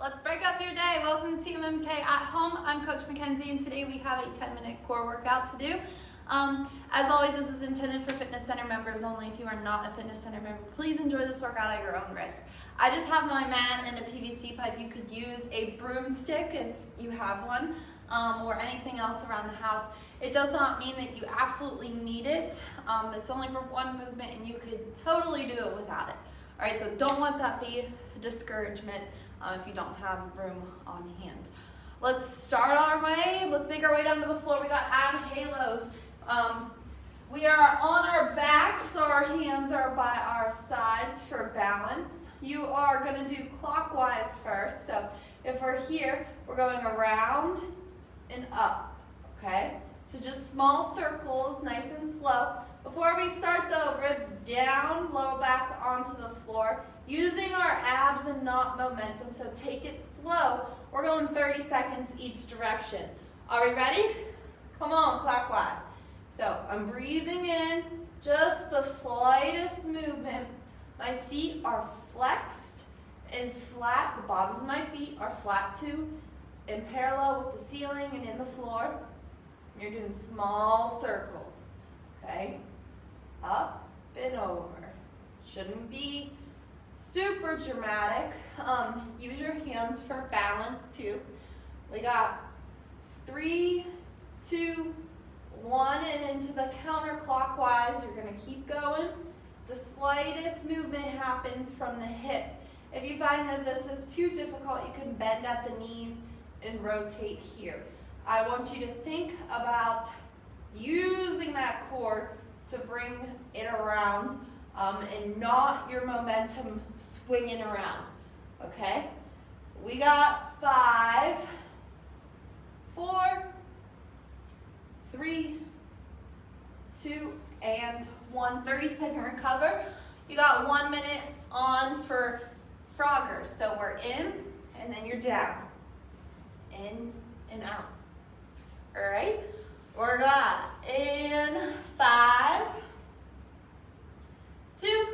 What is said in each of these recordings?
Let's break up your day. Welcome to TMMK at Home. I'm Coach Mackenzie, and today we have a 10-minute core workout to do. As always, this is intended for fitness center members only. If you are not a fitness center member, please enjoy this workout at your own risk. I just have my mat and a PVC pipe. You could use a broomstick if you have one, or anything else around the house. It does not mean that you absolutely need it. It's only for one movement, and you could totally do it without it. All right, so don't let that be a discouragement if you don't have room on hand. Let's start our way. Let's make our way down to the floor. We got ab halos. We are on our backs, so our hands are by our sides for balance. You are going to do clockwise first. So if we're here, we're going around and up, okay? So just small circles, nice and slow. Before we start though, ribs down, lower back onto the floor, using our abs and not momentum, so take it slow. We're going 30 seconds each direction. Are we ready? Come on, clockwise. So I'm breathing in, just the slightest movement. My feet are flexed and flat. The bottoms of my feet are flat too, in parallel with the ceiling and in the floor. You're doing small circles, okay? Up and over. Shouldn't be super dramatic. Use your hands for balance too. We got 3, 2, 1, and into the counterclockwise. You're gonna keep going. The slightest movement happens from the hip. If you find that this is too difficult, you can bend at the knees and rotate here. I want you to think about using that core to bring it around and not your momentum swinging around, okay? We got 5, 4, 3, 2, and 1. 30-second recover. You got 1 minute on for froggers. So we're in, and then you're down. In and out. All right? We're got in 5, 2,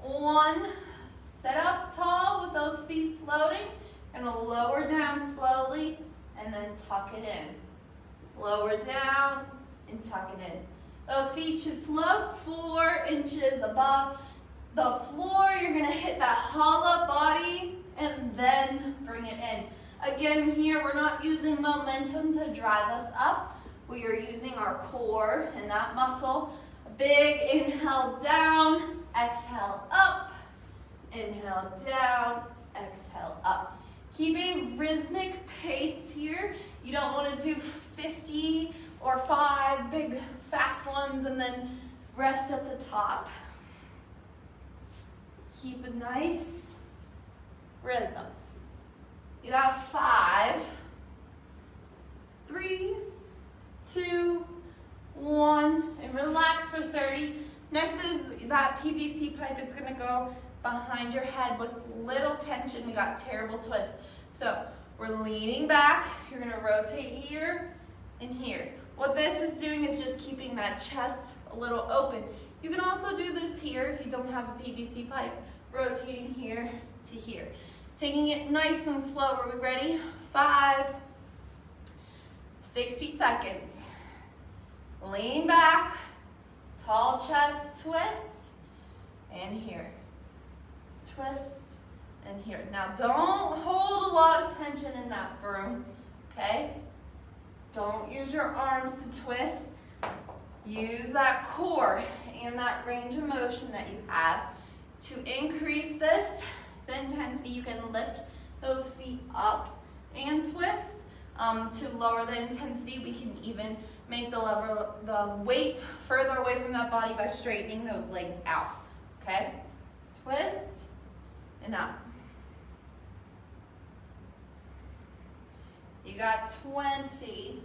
1. Set up tall with those feet floating. And we'll lower down slowly and then tuck it in. Lower down and tuck it in. Those feet should float 4 inches above the floor. You're going to hit that hollow body and then bring it in. Again, here we're not using momentum to drive us up. We are using our core and that muscle. A big inhale down, exhale up, inhale down, exhale up. Keep a rhythmic pace here. You don't want to do 50 or 5 big fast ones and then rest at the top. Keep a nice rhythm. You got 5, 3, 2, 1, and relax for 30. Next is that PVC pipe. It's gonna go behind your head with little tension. We got terrible twists. So we're leaning back. You're gonna rotate here and here. What this is doing is just keeping that chest a little open. You can also do this here if you don't have a PVC pipe, rotating here to here. Taking it nice and slow. Are we ready? 5, 60 seconds. Lean back, tall chest twist, and here. Twist, and here. Now don't hold a lot of tension in that broom, okay? Don't use your arms to twist. Use that core and that range of motion that you have. To increase this, the intensity, you can lift those feet up and twist. To lower the intensity, we can even make the weight further away from that body by straightening those legs out, okay? Twist and up. You got 20.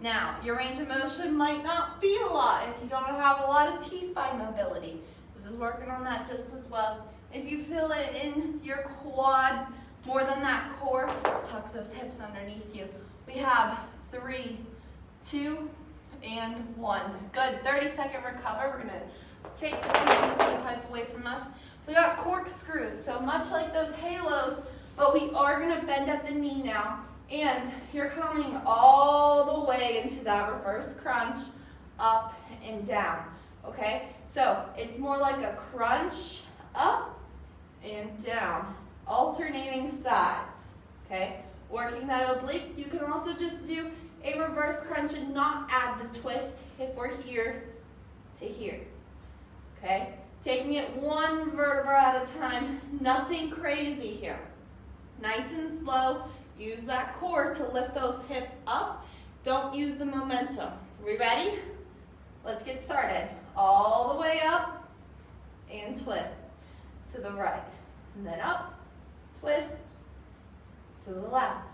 Now, your range of motion might not be a lot if you don't have a lot of T-spine mobility. This is working on that just as well. If you feel it in your quads more than that core, tuck those hips underneath you. We have 3, 2, and 1. Good, 30-second recover. We're gonna take the PVC pipe away from us. We got corkscrews. So much like those halos, but we are gonna bend at the knee now, and you're coming all the way into that reverse crunch, up and down, okay? So it's more like a crunch, up and down, alternating sides, okay? Working that oblique. You can also just do a reverse crunch and not add the twist if we're here to here, okay? Taking it one vertebra at a time, nothing crazy here. Nice and slow, use that core to lift those hips up. Don't use the momentum. We ready? Let's get started. All the way up and twist to the right. And then up, twist to the left.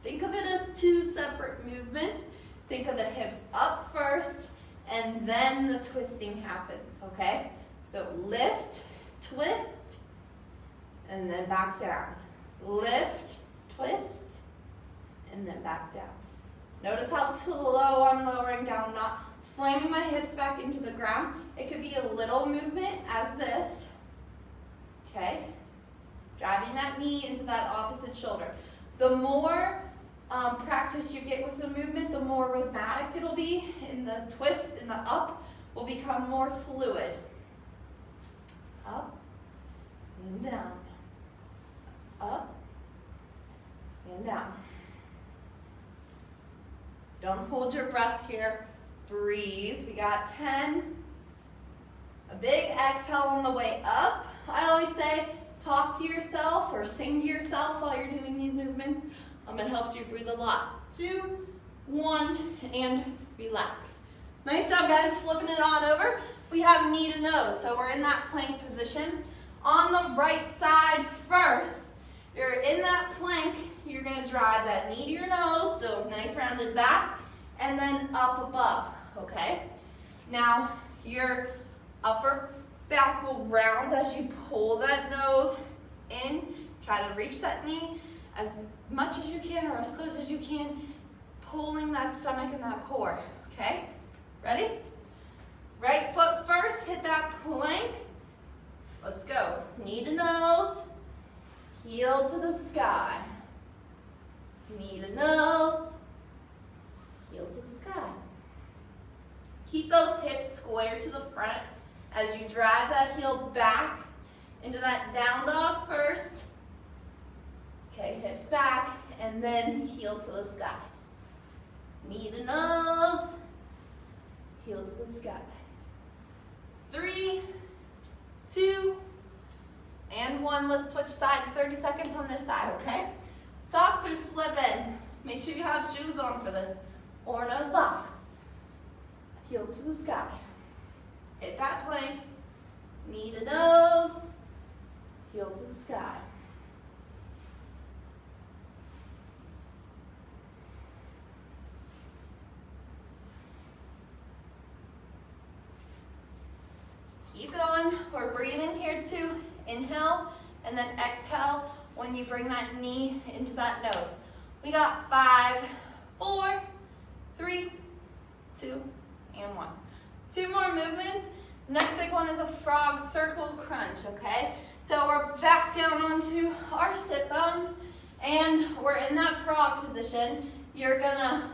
Think of it as two separate movements. Think of the hips up first, and then the twisting happens, okay? So lift, twist, and then back down. Lift, twist, and then back down. Notice how slow I'm lowering down, not slamming my hips back into the ground. It could be a little movement as this, okay? Driving that knee into that opposite shoulder. The more practice you get with the movement, the more rhythmic it'll be, and the twist and the up will become more fluid. Up and down. Up and down. Don't hold your breath here. Breathe. We got 10. A big exhale on the way up. I always say, talk to yourself or sing to yourself while you're doing these movements. It helps you breathe a lot. 2, 1, and relax. Nice job, guys. Flipping it on over. We have knee to nose, so we're in that plank position. On the right side first, you're in that plank. You're going to drive that knee to your nose, so nice rounded back, and then up above, okay? Now, your upper back will round as you pull that nose in. Try to reach that knee as much as you can or as close as you can, pulling that stomach and that core, okay? Ready? Right foot first, hit that plank. Let's go. Knee to nose, heel to the sky. Knee to nose, heel to the sky. Keep those hips square to the front as you drive that heel back into that down dog first. Okay, hips back, and then heel to the sky. Knee to nose, heel to the sky. 3, 2, and 1. Let's switch sides. 30 seconds on this side, okay? Socks are slipping. Make sure you have shoes on for this, or no socks. Heel to the sky. Hit that plank. Knee to nose, heel to the sky. Keep going. We're breathing here too. Inhale and then exhale when you bring that knee into that nose. We got 5, 4, 3, 2, and 1. 2 more movements. Next big one is a frog circle crunch, okay? So we're back down onto our sit bones and we're in that frog position. You're gonna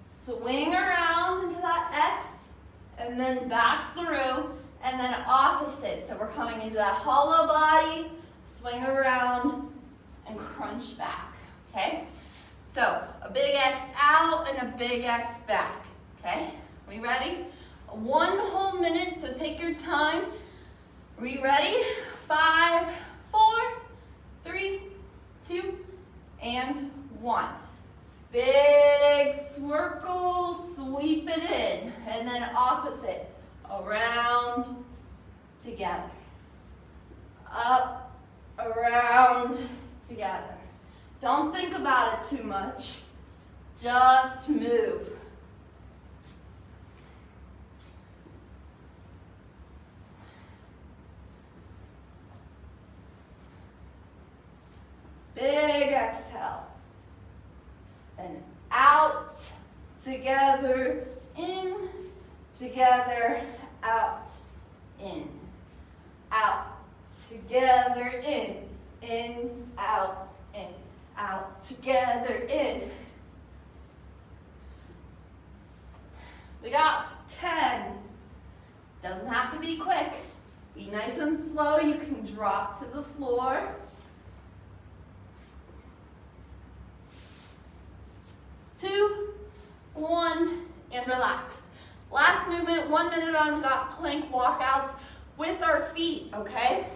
swing around into that X and then back through. And then opposite, so we're coming into that hollow body, swing around, and crunch back, okay? So, a big X out and a big X back, okay? We ready? 1 whole minute, so take your time. We ready? 5, 4, 3, 2, and 1. Big circle, sweep it in, and then opposite. Around, together. Up, around, together. Don't think about it too much. Just move. Big exhale. And out, together, in, together, out, in, out, together, in, in, out, together, in. We got 10. Doesn't have to be quick. Be nice and slow. You can drop to the floor. 2, 1, and relax. Last movement, 1 minute on. We got plank walkouts with our feet, okay?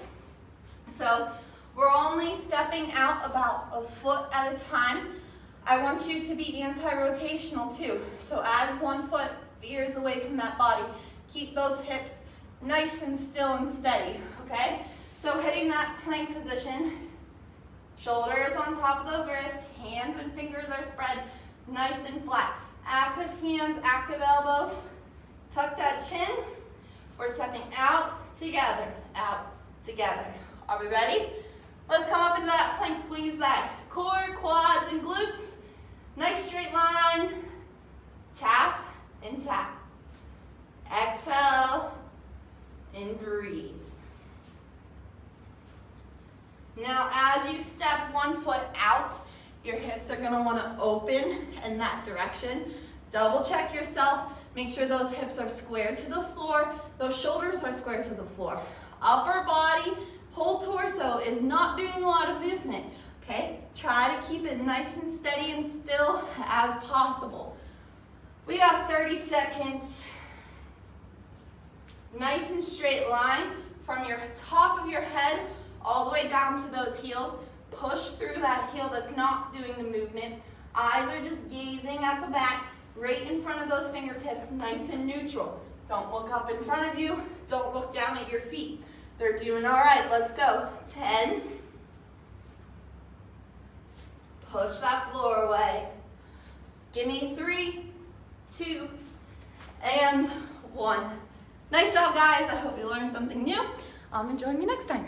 So we're only stepping out about a foot at a time. I want you to be anti-rotational too. So as one foot veers away from that body, keep those hips nice and still and steady, okay? So hitting that plank position, shoulders on top of those wrists, hands and fingers are spread nice and flat. Active hands, active elbows. Tuck that chin. We're stepping out, together, out, together. Are we ready? Let's come up into that plank, squeeze that core, quads, and glutes. Nice straight line. Tap and tap. Exhale and breathe. Now as you step 1 foot out, your hips are going to want to open in that direction. Double check yourself. Make sure those hips are square to the floor. Those shoulders are square to the floor. Upper body, whole torso is not doing a lot of movement. Okay? Try to keep it nice and steady and still as possible. We got 30 seconds. Nice and straight line from your top of your head all the way down to those heels. Push through that heel that's not doing the movement. Eyes are just gazing at the back, right in front of those fingertips, nice and neutral. Don't look up in front of you. Don't look down at your feet. They're doing all right. Let's go. 10. Push that floor away. Give me 3, 2, and 1. Nice job, guys. I hope you learned something new. Join me next time.